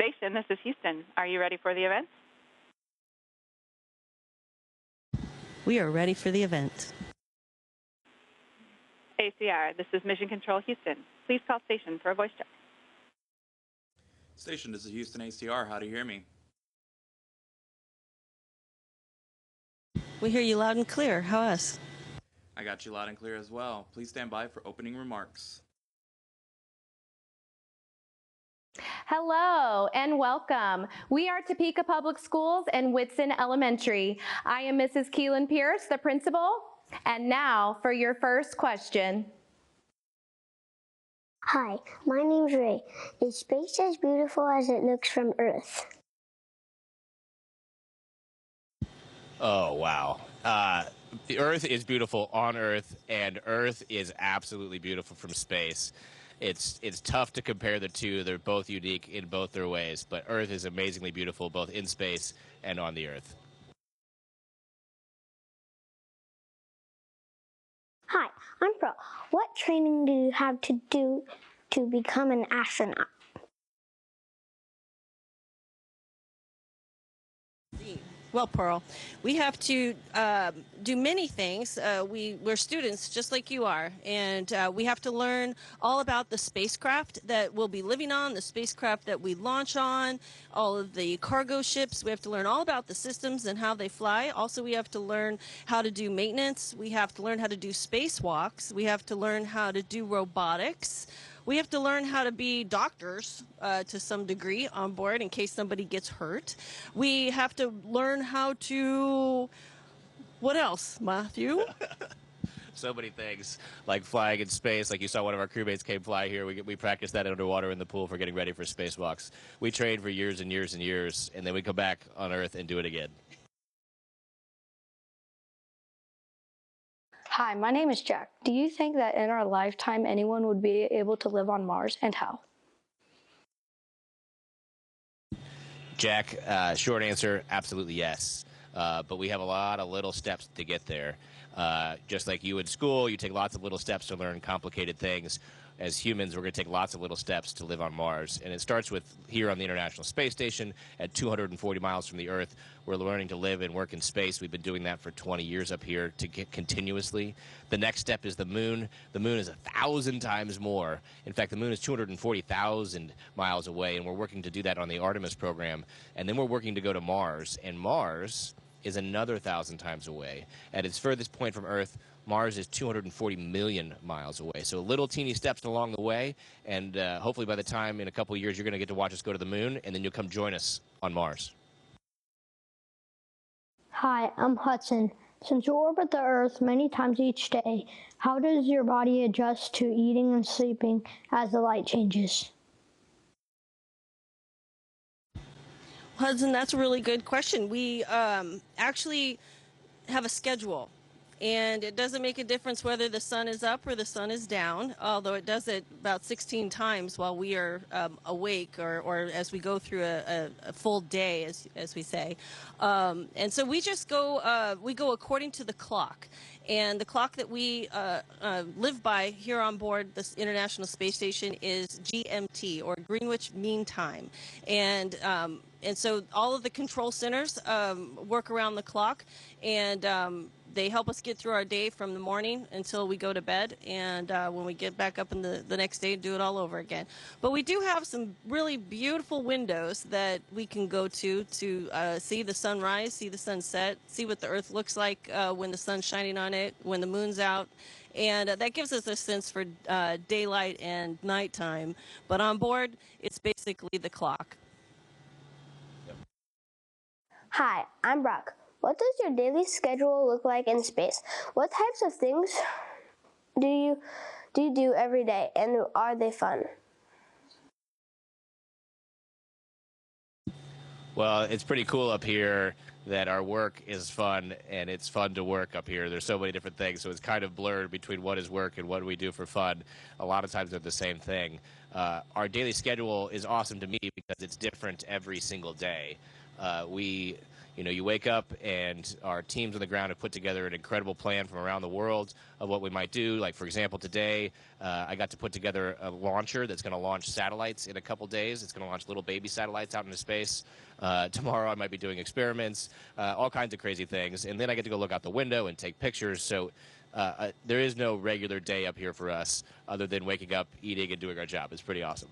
Station, this is Houston. Are you ready for the event? We are ready for the event. ACR, this is Mission Control Houston. Please call station for a voice check. Station, this is Houston ACR. How do you hear me? We hear you loud and clear. How us? I got you loud and clear as well. Please stand by for opening remarks. Hello and welcome. We are Topeka Public Schools and Whitson Elementary. I am Mrs. Keelan Pierce, the principal. And now for your first question. Hi, my name's Ray. Is space as beautiful as it looks from Earth? Oh, wow. The Earth is beautiful on Earth, and Earth is absolutely beautiful from space. It's tough to compare the two. They're both unique in both their ways, but Earth is amazingly beautiful both in space and on the Earth. Hi, I'm Pro. What training do you have to do to become an astronaut? Well, Pearl, we have to do many things. We're students just like you are, and we have to learn all about the spacecraft that we'll be living on, the spacecraft that we launch on, all of the cargo ships. We have to learn all about the systems and how they fly. Also, we have to learn how to do maintenance. We have to learn how to do spacewalks. We have to learn how to do robotics. We have to learn how to be doctors to some degree on board in case somebody gets hurt. We have to learn how to, what else, Matthew? So many things, like flying in space. Like you saw one of our crewmates came fly here. We practiced that underwater in the pool for getting ready for spacewalks. We trained for years and years and years, and then we come back on Earth and do it again. Hi, my name is Jack. Do you think that in our lifetime anyone would be able to live on Mars, and how? Jack, short answer, absolutely yes. But we have a lot of little steps to get there. Just like you in school, you take lots of little steps to learn complicated things. As humans, we're going to take lots of little steps to live on Mars. And it starts with here on the International Space Station at 240 miles from the Earth. We're learning to live and work in space. We've been doing that for 20 years up here to get continuously. The next step is the moon. The moon is 1,000 times more. In fact, the moon is 240,000 miles away, and we're working to do that on the Artemis program. And then we're working to go to Mars. And Mars is another 1,000 times away. At its furthest point from Earth, Mars is 240 million miles away. So little teeny steps along the way, and hopefully by the time in a couple of years you're going to get to watch us go to the moon, and then you'll come join us on Mars. Hi, I'm Hudson. Since you orbit the Earth many times each day, how does your body adjust to eating and sleeping as the light changes? Hudson, that's a really good question. We actually have a schedule. And it doesn't make a difference whether the sun is up or the sun is down, although it does it about 16 times while we are awake or as we go through a full day, as we say. And so we just go according to the clock. And the clock that we live by here on board this International Space Station is GMT, or Greenwich Mean Time. And so all of the control centers work around the clock, and they help us get through our day from the morning until we go to bed, and when we get back up in the next day, do it all over again. But we do have some really beautiful windows that we can go to see the sunrise, see the sunset, see what the Earth looks like when the sun's shining on it, when the moon's out. And that gives us a sense for daylight and nighttime. But on board, it's basically the clock. Hi, I'm Brock. What does your daily schedule look like in space? What types of things do you do every day, and are they fun? Well, it's pretty cool up here that our work is fun, and it's fun to work up here. There's so many different things, so it's kind of blurred between what is work and what we do for fun. A lot of times they're the same thing. Our daily schedule is awesome to me because it's different every single day. You know, you wake up and our teams on the ground have put together an incredible plan from around the world of what we might do. Like, for example, today I got to put together a launcher that's going to launch satellites in a couple days. It's going to launch little baby satellites out into space. Tomorrow I might be doing experiments, all kinds of crazy things. And then I get to go look out the window and take pictures. So there is no regular day up here for us other than waking up, eating, and doing our job. It's pretty awesome.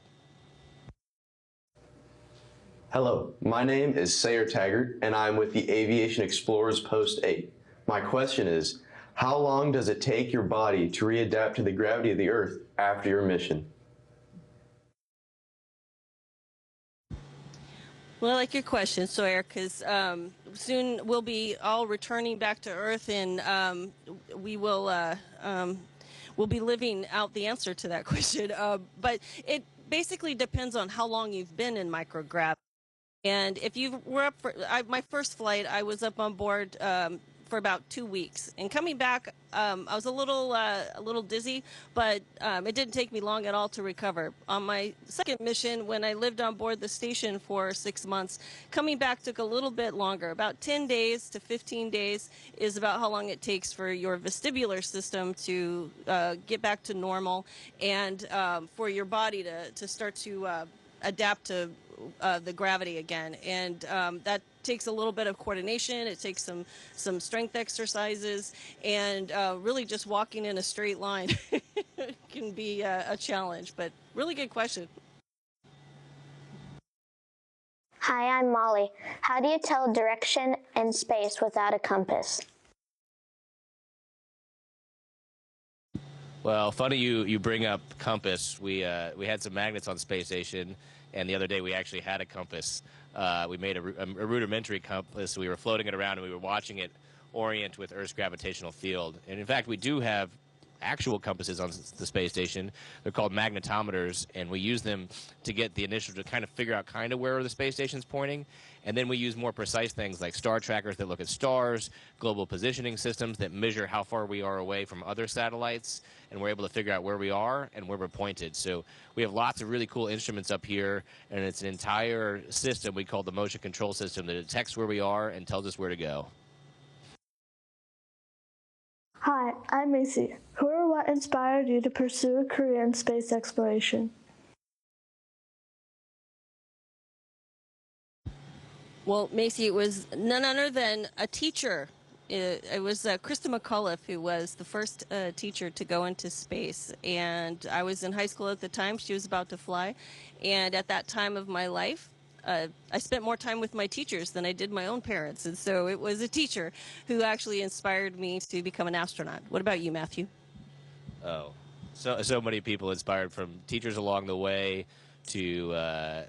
Hello, my name is Sayer Taggart, and I'm with the Aviation Explorers Post 8. My question is, how long does it take your body to readapt to the gravity of the Earth after your mission? Well, I like your question, Sawyer, because soon we'll be all returning back to Earth, and we will we'll be living out the answer to that question. But it basically depends on how long you've been in microgravity. And if you were up for my first flight, I was up on board for about 2 weeks. And coming back, I was a little dizzy, but it didn't take me long at all to recover. On my second mission, when I lived on board the station for 6 months, coming back took a little bit longer. About 10 days to 15 days is about how long it takes for your vestibular system to get back to normal, and for your body to start to adapt to the gravity again. And that takes a little bit of coordination. It takes some strength exercises, and really just walking in a straight line can be a challenge, but really good question. Hi, I'm Molly. How do you tell direction in space without a compass? Well, funny you bring up compass. We had some magnets on the space station, and the other day we actually had a compass. We made a rudimentary compass. We were floating it around, and we were watching it orient with Earth's gravitational field. And in fact, we do have actual compasses on the space station. They're called magnetometers, and we use them to get the initial, to kind of figure out kind of where the space station's pointing. And then we use more precise things like star trackers that look at stars, global positioning systems that measure how far we are away from other satellites, and we're able to figure out where we are and where we're pointed. So we have lots of really cool instruments up here, and it's an entire system we call the motion control system that detects where we are and tells us where to go. Hi, I'm Macy. Who or what inspired you to pursue a career in space exploration? Well, Macy, it was none other than a teacher. It was Krista McAuliffe, who was the first teacher to go into space. And I was in high school at the time. She was about to fly. And at that time of my life, I spent more time with my teachers than I did my own parents. And so it was a teacher who actually inspired me to become an astronaut. What about you, Matthew? Oh, so many people inspired, from teachers along the way to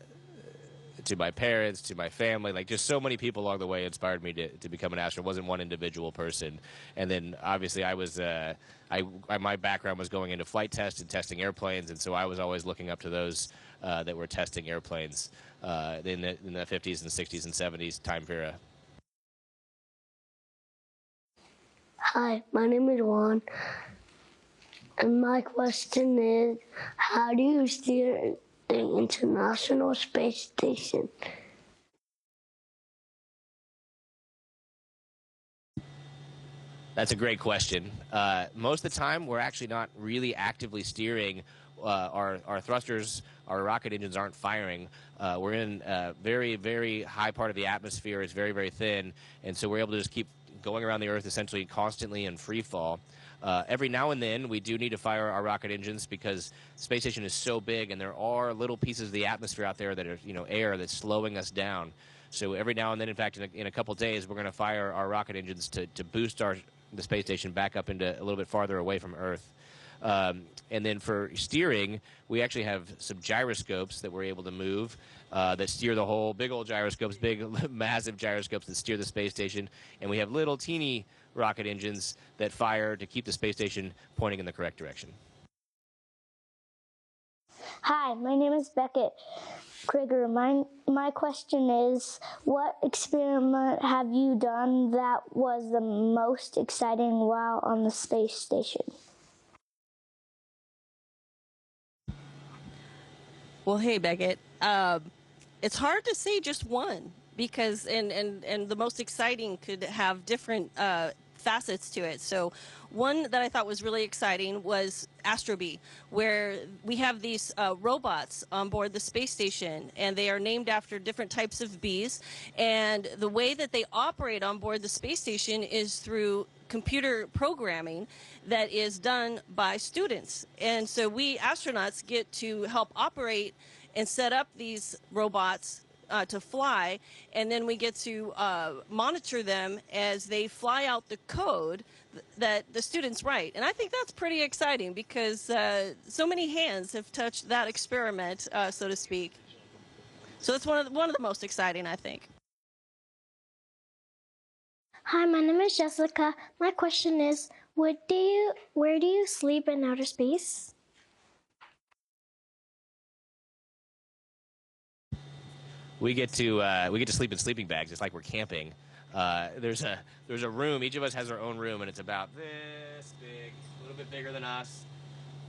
my parents, to my family. Like, just so many people along the way inspired me to become an astronaut. It wasn't one individual person. And then obviously I was my background was going into flight tests and testing airplanes, and so I was always looking up to those that were testing airplanes in the 50s and 60s and 70s time era. Hi, my name is Juan, and my question is, how do you steer the International Space Station? That's a great question. Most of the time, we're actually not really actively steering. Our thrusters, our rocket engines aren't firing. We're in a very, very high part of the atmosphere. It's very, very thin, and so we're able to just keep going around the Earth essentially constantly in free fall. Every now and then, we do need to fire our rocket engines because the space station is so big, and there are little pieces of the atmosphere out there that are, air that's slowing us down. So every now and then, in fact, in a couple days, we're going to fire our rocket engines to boost the space station back up into a little bit farther away from Earth. And then for steering, we actually have some gyroscopes that we're able to move that steer the whole, big old gyroscopes, big, massive gyroscopes that steer the space station. And we have little teeny rocket engines that fire to keep the space station pointing in the correct direction. Hi, my name is Beckett Krieger. My question is, what experiment have you done that was the most exciting while on the space station? Well, hey, Beckett. It's hard to say just one. because and the most exciting could have different facets to it. So one that I thought was really exciting was Astrobee, where we have these robots on board the space station, and they are named after different types of bees. And the way that they operate on board the space station is through computer programming that is done by students. And so we astronauts get to help operate and set up these robots to fly, and then we get to monitor them as they fly out the code that the students write. And I think that's pretty exciting because so many hands have touched that experiment, so to speak. So it's one of the most exciting, I think. Hi, my name is Jessica. My question is, where do you sleep in outer space? We get to sleep in sleeping bags. It's like we're camping. There's a room. Each of us has our own room, and it's about this big, a little bit bigger than us,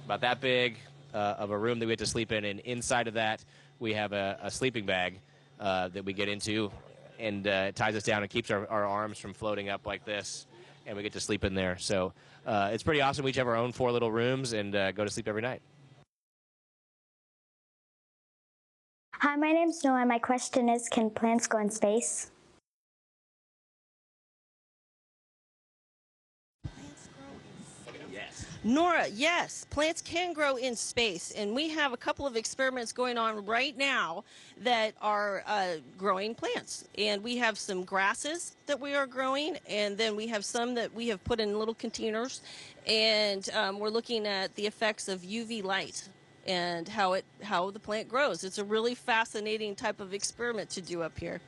about that big of a room that we get to sleep in. And inside of that, we have a sleeping bag that we get into, and it ties us down and keeps our arms from floating up like this, and we get to sleep in there. So it's pretty awesome. We each have our own 4 little rooms and go to sleep every night. Hi, my name's Noah, and my question is, can plants go in space? Yes. Nora, yes, plants can grow in space, and we have a couple of experiments going on right now that are growing plants. And we have some grasses that we are growing, and then we have some that we have put in little containers, and we're looking at the effects of UV light and how the plant grows. It's a really fascinating type of experiment to do up here.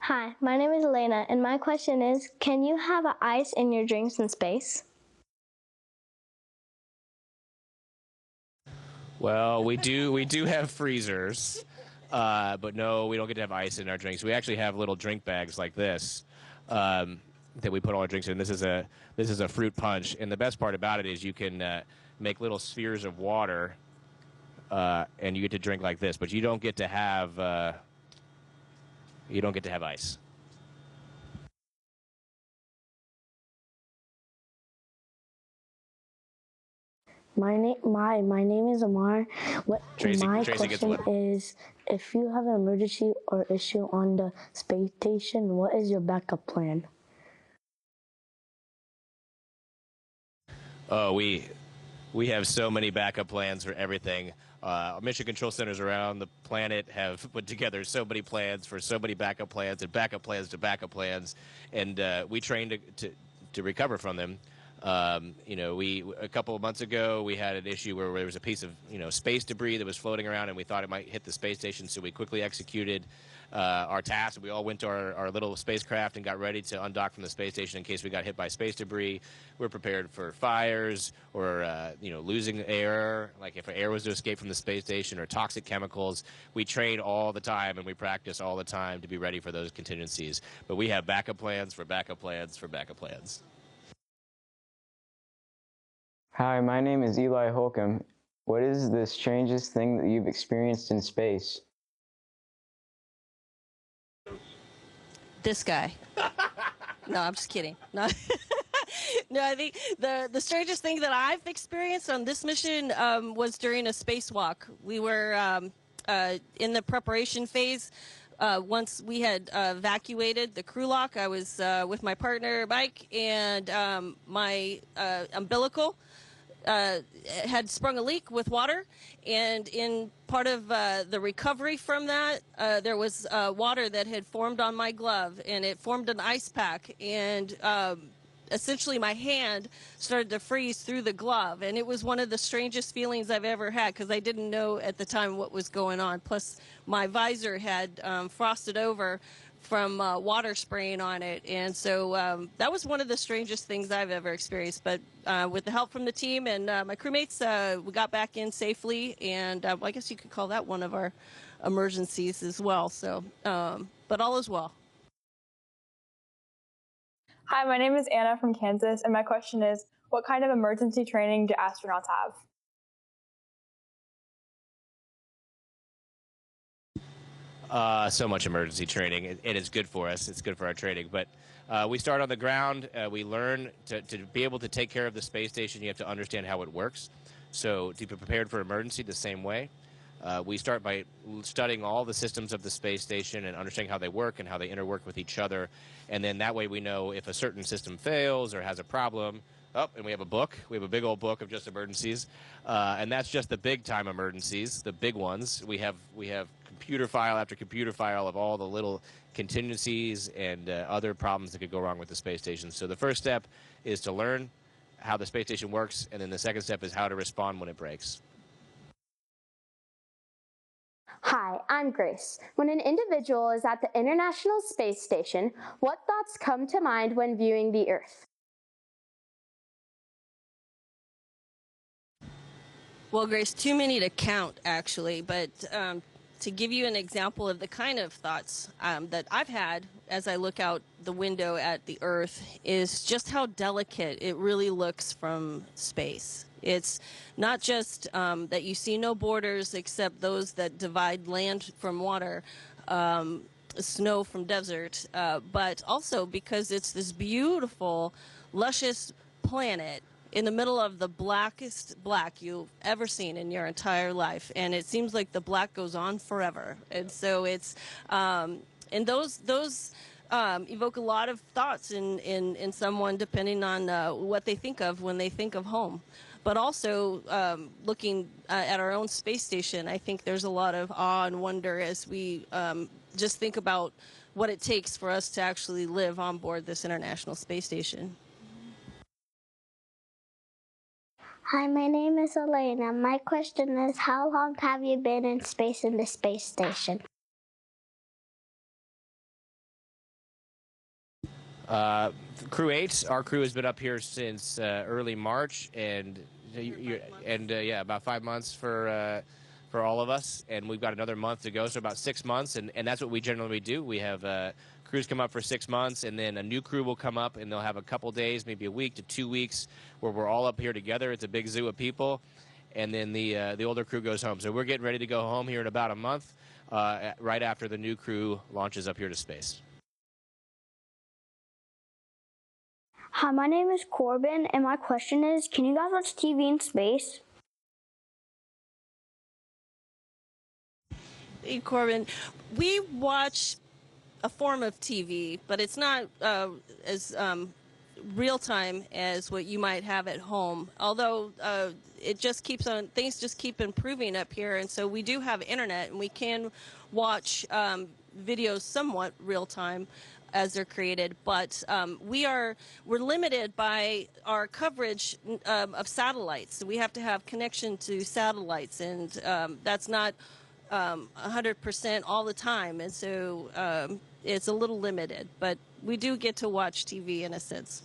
Hi, my name is Elena, and my question is, can you have ice in your drinks in space? Well, we do have freezers, but no, we don't get to have ice in our drinks. We actually have little drink bags like this that we put all our drinks in. This is a fruit punch, and the best part about it is you can make little spheres of water, and you get to drink like this. But you don't get to have ice. My name is Amar. Tracy Question gets one. is, if you have an emergency or issue on the space station, what is your backup plan? Oh, we have so many backup plans for everything. Our mission control centers around the planet have put together so many plans for so many backup plans and backup plans to backup plans, and we train to recover from them. A couple of months ago, we had an issue where there was a piece of space debris that was floating around, and we thought it might hit the space station, so we quickly executed our task. We all went to our little spacecraft and got ready to undock from the space station in case we got hit by space debris. We're prepared for fires or losing air, like if air was to escape from the space station, or toxic chemicals. We train all the time and we practice all the time to be ready for those contingencies. But we have backup plans for backup plans for backup plans. Hi, my name is Eli Holcomb. What is the strangest thing that you've experienced in space? This guy. No, I'm just kidding. No, no. I think the strangest thing that I've experienced on this mission was during a spacewalk. We were in the preparation phase. Once we had evacuated the crew lock, I was with my partner Mike, and my umbilical had sprung a leak with water, and in part of the recovery from that, there was water that had formed on my glove, and it formed an ice pack, and essentially my hand started to freeze through the glove, and it was one of the strangest feelings I've ever had because I didn't know at the time what was going on. Plus, my visor had frosted over from water spraying on it, and so that was one of the strangest things I've ever experienced. But with the help from the team and my crewmates, we got back in safely, and well, I guess you could call that one of our emergencies as well. So, but all is well. Hi, my name is Anna from Kansas, and my question is, what kind of emergency training do astronauts have? So much emergency training. It is good for us. It's good for our training. But we start on the ground. We learn to be able to take care of the space station. You have to understand how it works. So to be prepared for emergency the same way. We start by studying all the systems of the space station and understanding how they work and how they interwork with each other. And then that way we know if a certain system fails or has a problem. Oh, and we have a book. We have a big old book of just emergencies. And that's just the big time emergencies, the big ones. We have computer file after computer file of all the little contingencies and other problems that could go wrong with the space station. So the first step is to learn how the space station works, and then the second step is how to respond when it breaks. Hi, I'm Grace. When an individual is at the International Space Station, what thoughts come to mind when viewing the Earth? Well, Grace, too many to count, actually, but to give you an example of the kind of thoughts that I've had as I look out the window at the Earth is just how delicate it really looks from space. It's not just that you see no borders except those that divide land from water, snow from desert, but also because it's this beautiful, luscious planet in the middle of the blackest black you've ever seen in your entire life, and it seems like the black goes on forever. And so it's and those evoke a lot of thoughts in someone depending on what they think of when they think of home. But also looking at our own space station, I think there's a lot of awe and wonder as we just think about what it takes for us to actually live on board this International Space Station. Hi, my name is Elena. My question is, how long have you been in space in the space station? Crew 8, our crew has been up here since early March, and yeah, about 5 months for all of us, and we've got another month to go, so about 6 months, and that's what we generally do. We have crews come up for 6 months, and then a new crew will come up, and they'll have a couple days, maybe a week to 2 weeks, where we're all up here together. It's a big zoo of people, and then the older crew goes home. So we're getting ready to go home here in about a month, right after the new crew launches up here to space. Hi, my name is Corbin, and my question is, can you guys watch TV in space? Hey, Corbin, we watch a form of TV, but it's not as real time as what you might have at home. Although it just keeps on, things just keep improving up here, and so we do have internet, and we can watch videos somewhat real time as they're created, but we're limited by our coverage of satellites. We have to have connection to satellites, and that's not 100% all the time, and so it's a little limited, but we do get to watch TV in a sense.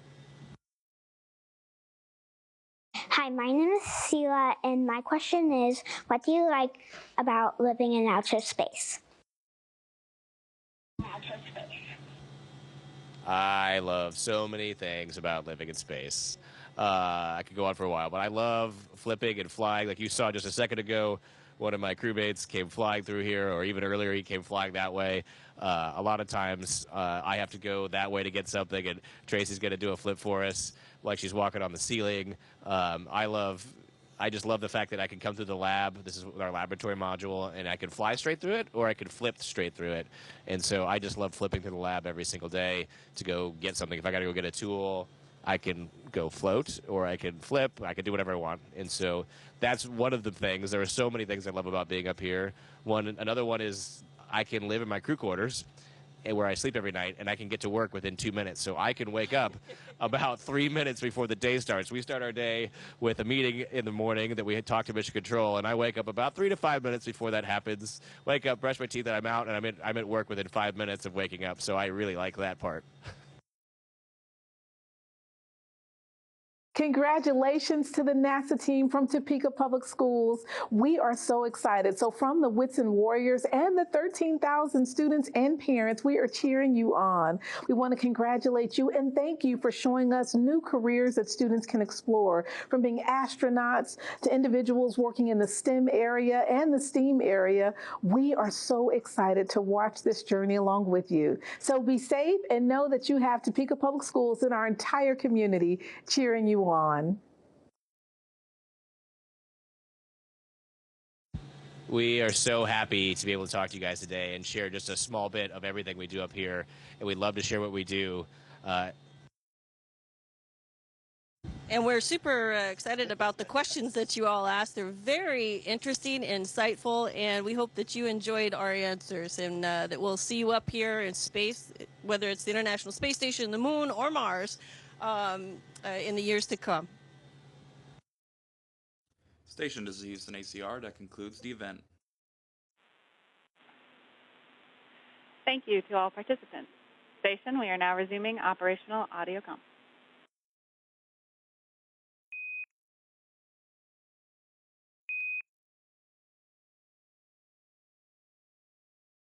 Hi, my name is Sela, and my question is, what do you like about living in outer space? I love so many things about living in space. I could go on for a while, but I love flipping and flying. Like you saw just a second ago, one of my crewmates came flying through here, or even earlier he came flying that way. A lot of times I have to go that way to get something, and Tracy's going to do a flip for us, like she's walking on the ceiling. I just love the fact that I can come through the lab. This is our laboratory module, and I can fly straight through it, or I can flip straight through it. And so I just love flipping through the lab every single day to go get something. If I got to go get a tool, I can go float, or I can flip. I can do whatever I want. And so that's one of the things. There are so many things I love about being up here. Another one is I can live in my crew quarters, where I sleep every night, and I can get to work within 2 minutes. So I can wake up about 3 minutes before the day starts. We start our day with a meeting in the morning that we had talked to Mission Control, and I wake up about 3 to 5 minutes before that happens. Wake up, brush my teeth, and I'm out, and I'm at work within 5 minutes of waking up. So I really like that part. Congratulations to the NASA team from Topeka Public Schools. We are so excited. So from the Whitson Warriors and the 13,000 students and parents, we are cheering you on. We want to congratulate you and thank you for showing us new careers that students can explore, from being astronauts to individuals working in the STEM area and the STEAM area. We are so excited to watch this journey along with you. So be safe and know that you have Topeka Public Schools and our entire community cheering you on. We are so happy to be able to talk to you guys today and share just a small bit of everything we do up here. And we'd love to share what we do. And we're super excited about the questions that you all asked. They're very interesting, insightful, and we hope that you enjoyed our answers and that we'll see you up here in space, whether it's the International Space Station, the Moon, or Mars, in the years to come. Station to Houston ACR, that concludes the event. Thank you to all participants. Station, we are now resuming operational audio conference.